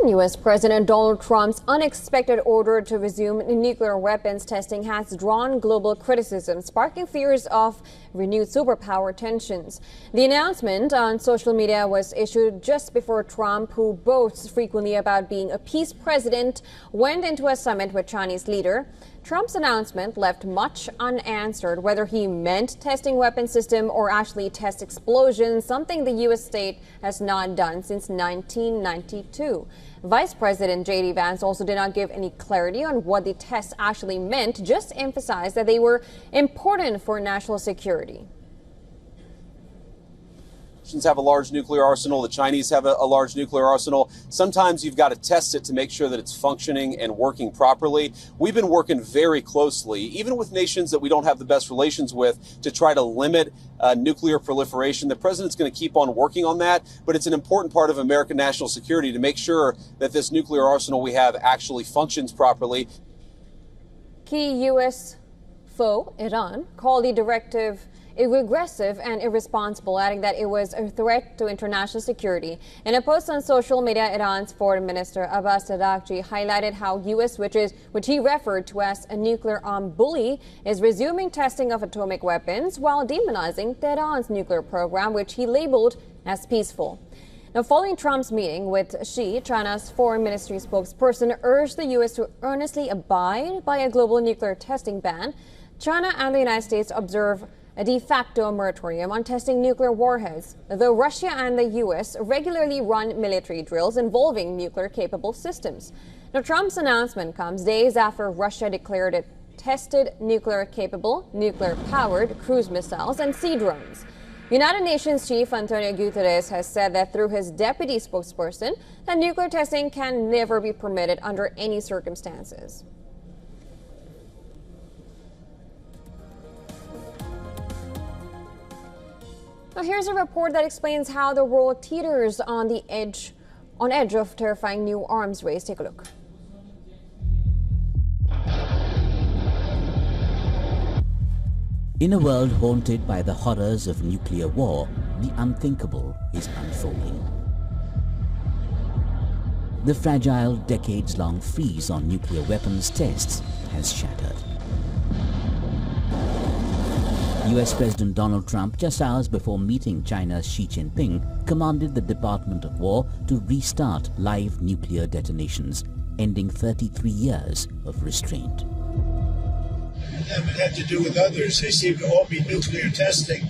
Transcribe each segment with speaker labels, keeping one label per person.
Speaker 1: U.S. President Donald Trump's unexpected order to resume nuclear weapons testing has drawn global criticism, sparking fears of renewed superpower tensions. The announcement on social media was issued just before Trump, who boasts frequently about being a peace president, went into a summit with Chinese leader. Trump's announcement left much unanswered, whether he meant testing weapon system or actually test explosions, something the U.S. state has not done since 1992. Vice President J.D. Vance also did not give any clarity on what the tests actually meant, just emphasized that they were important for national security.
Speaker 2: Have a large nuclear arsenal. The Chinese have a large nuclear arsenal. Sometimes you've got to test it to make sure that it's functioning and working properly. We've been working very closely, even with nations that we don't have the best relations with, to try to limit nuclear proliferation. The president's going to keep on working on that, but it's an important part of American national security to make sure that this nuclear arsenal we have actually functions properly.
Speaker 1: Key U.S. foe, Iran, called the directive aggressive and irresponsible, adding that it was a threat to international security. In a post on social media, Iran's Foreign Minister Abbas Araghchi highlighted how U.S., which he referred to as a nuclear-armed bully, is resuming testing of atomic weapons while demonizing Tehran's nuclear program, which he labeled as peaceful. Now, following Trump's meeting with Xi, China's foreign ministry spokesperson urged the U.S. to earnestly abide by a global nuclear testing ban. China and the United States observe a de facto moratorium on testing nuclear warheads, though Russia and the U.S. regularly run military drills involving nuclear-capable systems. Now, Trump's announcement comes days after Russia declared it tested nuclear-capable, nuclear-powered cruise missiles and sea drones. United Nations Chief Antonio Guterres has said that through his deputy spokesperson that nuclear testing can never be permitted under any circumstances. Now, here's a report that explains how the world teeters on edge of terrifying new arms race. Take a look.
Speaker 3: In a world haunted by the horrors of nuclear war, the unthinkable is unfolding. The fragile, decades-long freeze on nuclear weapons tests has shattered. U.S. President Donald Trump, just hours before meeting China's Xi Jinping, commanded the Department of War to restart live nuclear detonations, ending 33 years of restraint.
Speaker 4: It had to do with others. They seem to all be nuclear testing.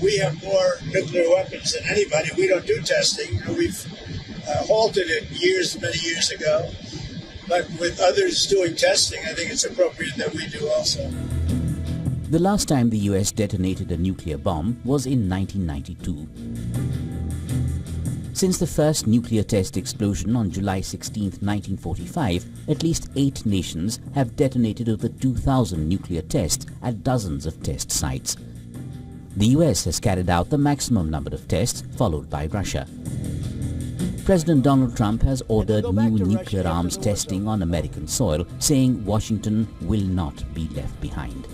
Speaker 4: We have more nuclear weapons than anybody. We don't do testing. We've halted it many years ago. But with others doing testing, I think it's appropriate that we do also.
Speaker 3: The last time the U.S. detonated a nuclear bomb was in 1992. Since the first nuclear test explosion on July 16, 1945, at least 8 nations have detonated over 2,000 nuclear tests at dozens of test sites. The U.S. has carried out the maximum number of tests, followed by Russia. President Donald Trump has ordered new nuclear arms testing on American soil, saying Washington will not be left behind.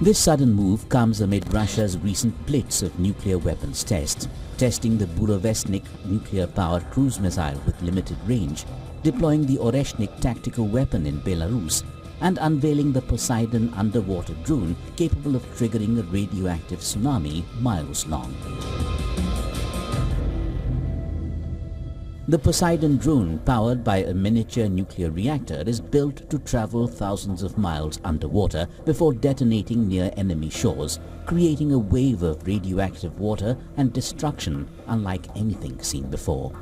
Speaker 3: This sudden move comes amid Russia's recent blitz of nuclear weapons tests, testing the Burovestnik nuclear-powered cruise missile with limited range, deploying the Oreshnik tactical weapon in Belarus, and unveiling the Poseidon underwater drone capable of triggering a radioactive tsunami miles long. The Poseidon drone, powered by a miniature nuclear reactor, is built to travel thousands of miles underwater before detonating near enemy shores, creating a wave of radioactive water and destruction unlike anything seen before.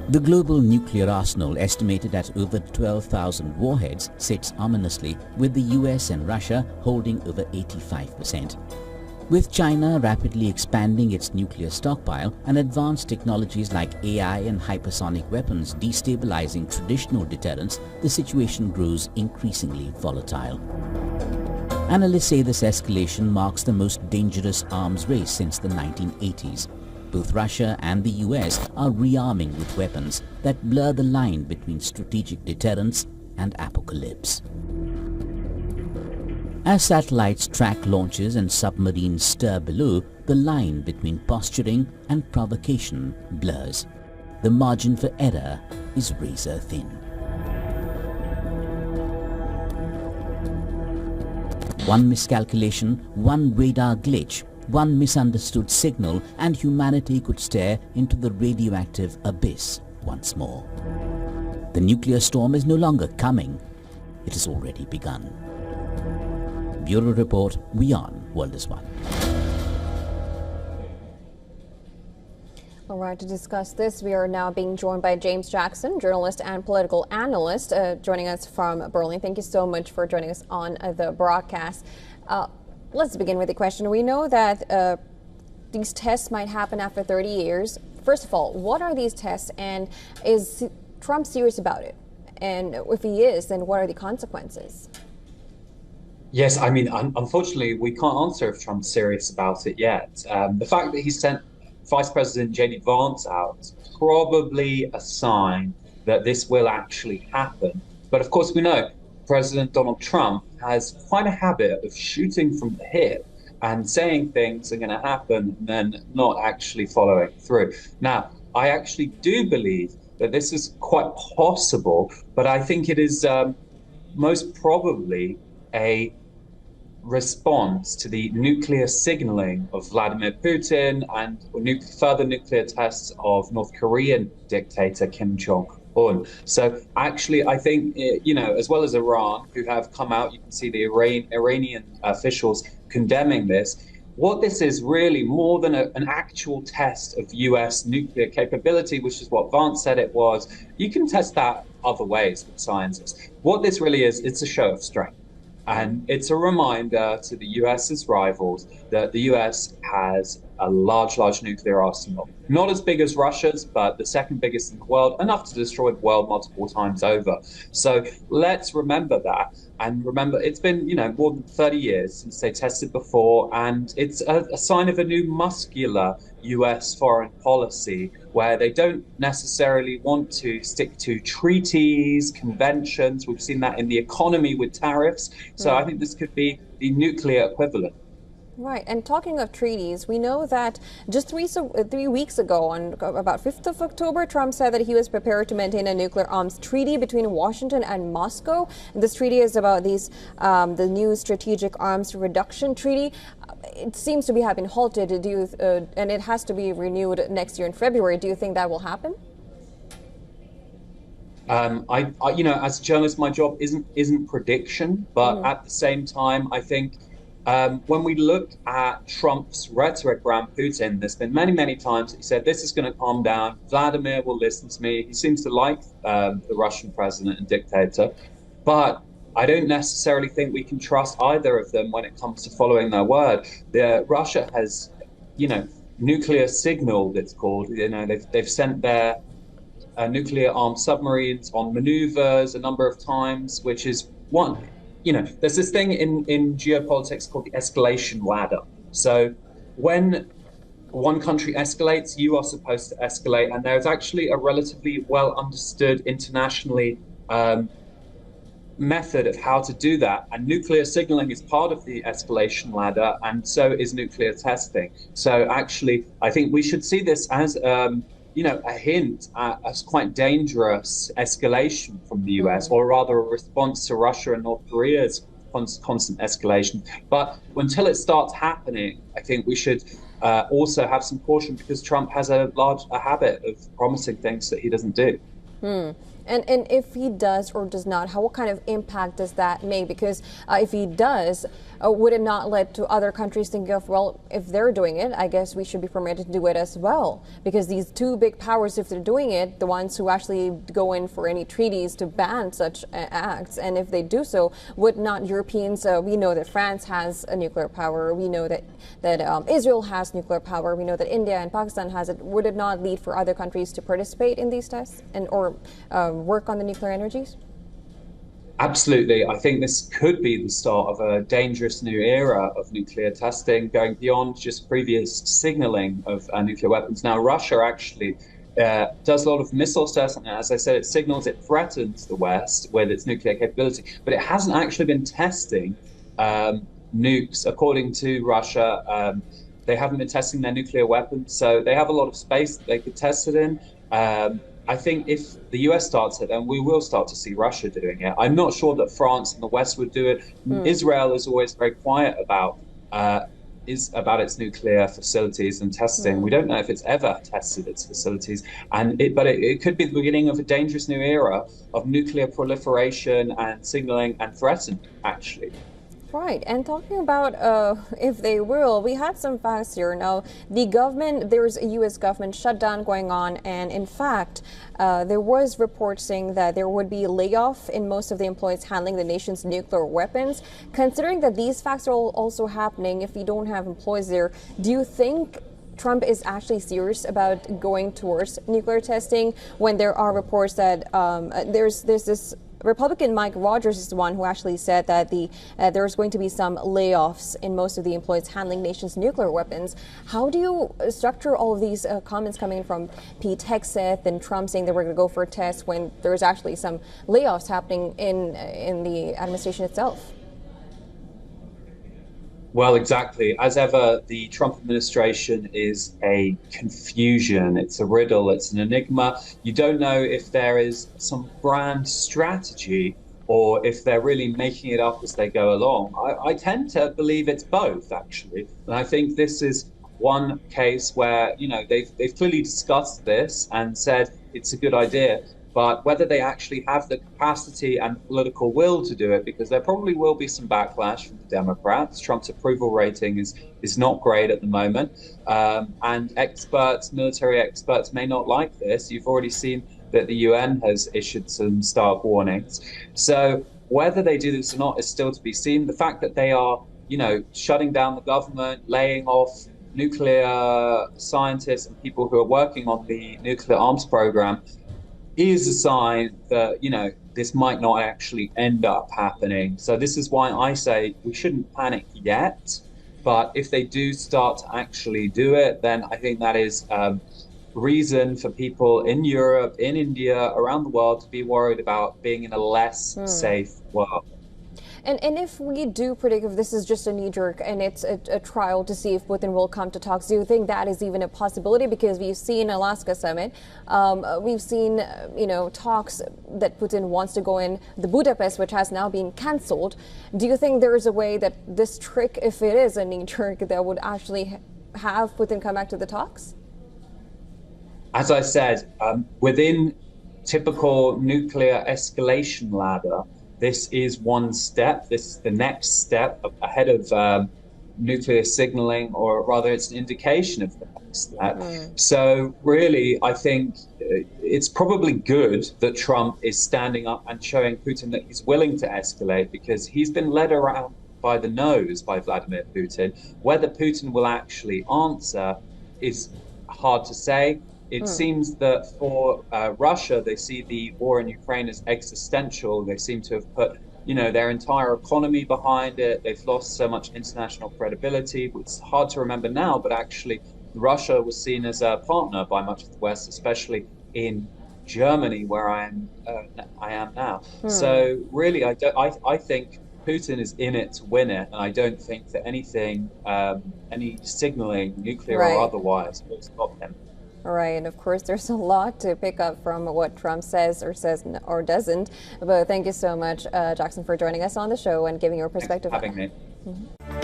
Speaker 3: The global nuclear arsenal, estimated at over 12,000 warheads, sits ominously, with the US and Russia holding over 85%. With China rapidly expanding its nuclear stockpile and advanced technologies like AI and hypersonic weapons destabilizing traditional deterrence, the situation grows increasingly volatile. Analysts say this escalation marks the most dangerous arms race since the 1980s. Both Russia and the US are rearming with weapons that blur the line between strategic deterrence and apocalypse. As satellites track launches and submarines stir below, the line between posturing and provocation blurs. The margin for error is razor thin. One miscalculation, one radar glitch, one misunderstood signal, and humanity could stare into the radioactive abyss once more. The nuclear storm is no longer coming. It has already begun. Bureau Report, WION World is One.
Speaker 1: All right, to discuss this, we are now being joined by James Jackson, journalist and political analyst, joining us from Berlin. Thank you so much for joining us on the broadcast. Let's begin with the question. We know that these tests might happen after 30 years. First of all, what are these tests, and is Trump serious about it? And if he is, then what are the consequences?
Speaker 5: Yes, I mean, unfortunately, we can't answer if Trump's serious about it yet. The fact that he sent Vice President J.D. Vance out is probably a sign that this will actually happen. But of course, we know President Donald Trump has quite a habit of shooting from the hip and saying things are going to happen and then not actually following through. Now, I actually do believe that this is quite possible, but I think it is most probably a response to the nuclear signaling of Vladimir Putin and further nuclear tests of North Korean dictator Kim Jong-un. So actually, I think, as well as Iran, who have come out, you can see the Iranian officials condemning this. What this is really more than an actual test of US nuclear capability, which is what Vance said it was. You can test that other ways with scientists. What this really is, it's a show of strength. And it's a reminder to the US's rivals that the US has a large nuclear arsenal. Not as big as Russia's, but the second biggest in the world, enough to destroy the world multiple times over. So let's remember that. And remember, it's been, more than 30 years since they tested before. And it's a sign of a new muscular US foreign policy where they don't necessarily want to stick to treaties, conventions. We've seen that in the economy with tariffs. So I think this could be the nuclear equivalent.
Speaker 1: Right, and talking of treaties, we know that just 3 weeks ago, on about 5th of October, Trump said that he was prepared to maintain a nuclear arms treaty between Washington and Moscow. And this treaty is about the new strategic arms reduction treaty. It seems to be having halted, and it has to be renewed next year in February. Do you think that will happen?
Speaker 5: As a journalist, my job isn't prediction, but at the same time, I think. When we look at Trump's rhetoric around Putin, there's been many times that he said, this is going to calm down. Vladimir will listen to me. He seems to like the Russian president and dictator. But I don't necessarily think we can trust either of them when it comes to following their word. Russia has, nuclear signaled, it's called. They've sent their nuclear armed submarines on maneuvers a number of times, which is one. There's this thing in geopolitics called the escalation ladder. So when one country escalates, you are supposed to escalate. And there's actually a relatively well understood internationally method of how to do that. And nuclear signaling is part of the escalation ladder, and so is nuclear testing. So actually, I think we should see this as a hint at a quite dangerous escalation from the US, or rather a response to Russia and North Korea's constant escalation. But until it starts happening, I think we should also have some caution, because Trump has a habit of promising things that he doesn't do.
Speaker 1: And if he does or does not, what kind of impact does that make? Because if he does, would it not lead to other countries thinking of, well, if they're doing it, I guess we should be permitted to do it as well? Because these two big powers, if they're doing it, the ones who actually go in for any treaties to ban such acts, and if they do so, would not Europeans, we know that France has a nuclear power, we know that Israel has nuclear power, we know that India and Pakistan has it, would it not lead for other countries to participate in these tests or work on the nuclear energies?
Speaker 5: Absolutely. I think this could be the start of a dangerous new era of nuclear testing, going beyond just previous signaling of nuclear weapons. Now, Russia actually does a lot of missile tests, and as I said, it signals, it threatens the West with its nuclear capability, but it hasn't actually been testing nukes, according to Russia. They haven't been testing their nuclear weapons, so they have a lot of space that they could test it in. I think if the US starts it, then we will start to see Russia doing it. I'm not sure that France and the West would do it. Israel is always very quiet about its nuclear facilities and testing. We don't know if it's ever tested its facilities, but it could be the beginning of a dangerous new era of nuclear proliferation and signaling and threatening, actually.
Speaker 1: Right, and talking about if they will, we had some facts here. Now, there's a U.S. government shutdown going on, and in fact, there was reports saying that there would be a layoff in most of the employees handling the nation's nuclear weapons. Considering that these facts are also happening, if we don't have employees there, do you think Trump is actually serious about going towards nuclear testing when there are reports that there's this Republican Mike Rogers is the one who actually said that there's going to be some layoffs in most of the employees handling nation's nuclear weapons. How do you structure all of these comments coming from Pete Hegseth and Trump saying that we're going to go for a test when there's actually some layoffs happening in the administration itself?
Speaker 5: Well, exactly. As ever, the Trump administration is a confusion. It's a riddle. It's an enigma. You don't know if there is some grand strategy or if they're really making it up as they go along. I tend to believe it's both, actually. And I think this is one case where, they've clearly discussed this and said it's a good idea. But whether they actually have the capacity and political will to do it, because there probably will be some backlash from the Democrats. Trump's approval rating is not great at the moment. And military experts may not like this. You've already seen that the UN has issued some stark warnings. So whether they do this or not is still to be seen. The fact that they are, shutting down the government, laying off nuclear scientists and people who are working on the nuclear arms program is a sign that, this might not actually end up happening. So this is why I say we shouldn't panic yet. But if they do start to actually do it, then I think that is reason for people in Europe, in India, around the world to be worried about being in a less safe world.
Speaker 1: And if we do predict if this is just a knee-jerk and it's a trial to see if Putin will come to talks, do you think that is even a possibility? Because we've seen Alaska summit, we've seen talks that Putin wants to go in the Budapest, which has now been cancelled. Do you think there is a way that this trick, if it is a knee-jerk, that would actually have Putin come back to the talks?
Speaker 5: As I said, within typical nuclear escalation ladder, this is one step. This is the next step ahead of nuclear signaling, or rather it's an indication of the next step. So really, I think it's probably good that Trump is standing up and showing Putin that he's willing to escalate, because he's been led around by the nose by Vladimir Putin. Whether Putin will actually answer is hard to say. It seems that for Russia, they see the war in Ukraine as existential. They seem to have put, their entire economy behind it. They've lost so much international credibility. It's hard to remember now, but actually Russia was seen as a partner by much of the West, especially in Germany, where I am now. So really, I think Putin is in it to win it, and I don't think that anything, any signaling, nuclear or otherwise, will stop him.
Speaker 1: Right, and of course there's a lot to pick up from what Trump says or doesn't. But thank you so much, Jackson, for joining us on the show and giving your perspective.
Speaker 5: Thanks for having me.